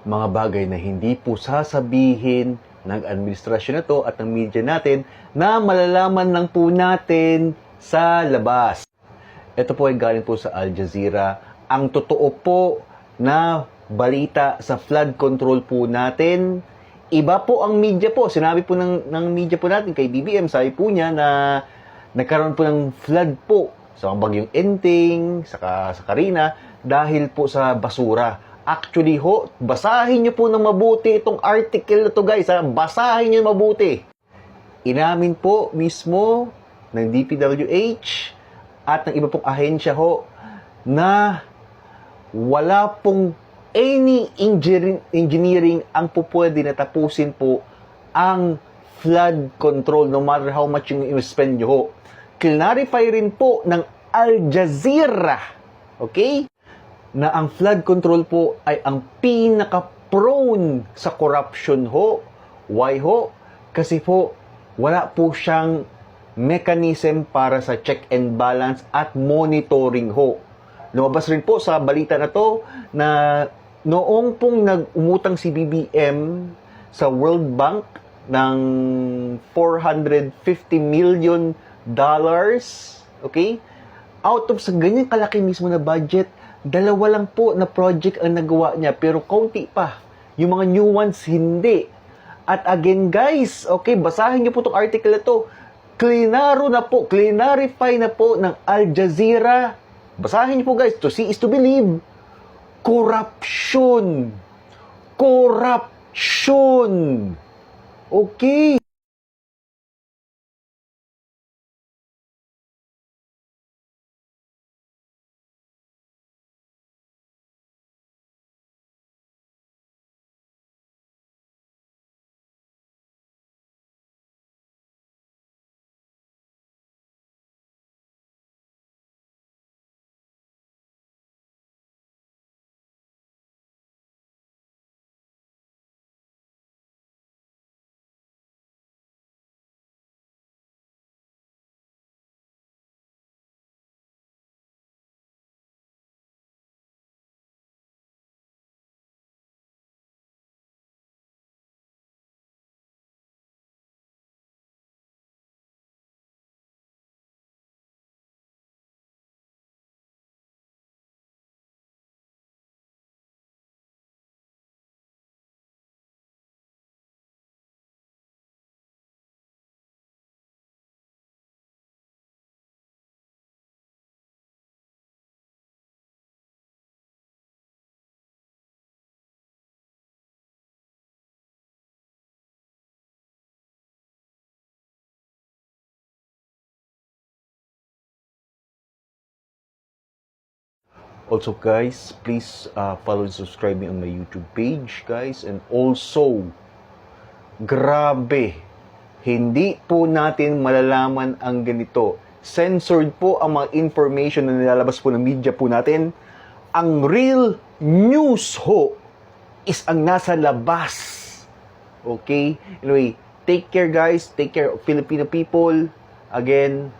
mga bagay na hindi po sasabihin ng administrasyon na to at ng media natin na malalaman lang po natin sa labas. Ito po ay galing po sa Al Jazeera. Ang totoo po na balita sa flood control po natin, iba po ang media po. Sinabi po ng media po natin kay BBM, sabi po niya na nagkaroon po ng flood po sa bagyong Enting, sa Carina, dahil po sa basura. Actually ho, basahin nyo po ng mabuti itong article na to guys. Basahin nyo mabuti. Inamin po mismo ng DPWH at ng iba pong ahensya ho na wala pong any engineering ang pupwede na tapusin po ang flood control no matter how much yung i-spend nyo ho. Clarify rin po ng Al Jazeera, okay, na ang flood control po ay ang pinaka-prone sa corruption ho. Why ho? Kasi po, wala po siyang mechanism para sa check and balance at monitoring ho. Lumabas rin po sa balita na to na noong pong nag-umutang si BBM sa World Bank ng $450 million, okay? Out of sa ganyan kalaki mismo na budget, 2 lang po na project ang nagawa niya, pero kaunti pa. Yung mga new ones, hindi. At again, guys, okay, basahin niyo po itong article na to. Clarify na po ng Al Jazeera. Basahin niyo po, guys. To see is to believe. Corruption. Okay. Also guys, please follow and subscribe me on my YouTube page, guys. And also, grabe, hindi po natin malalaman ang ganito. Censored po ang mga information na nilalabas po ng media po natin. Ang real news ho is ang nasa labas. Okay? Anyway, take care guys. Take care of Filipino people. Again,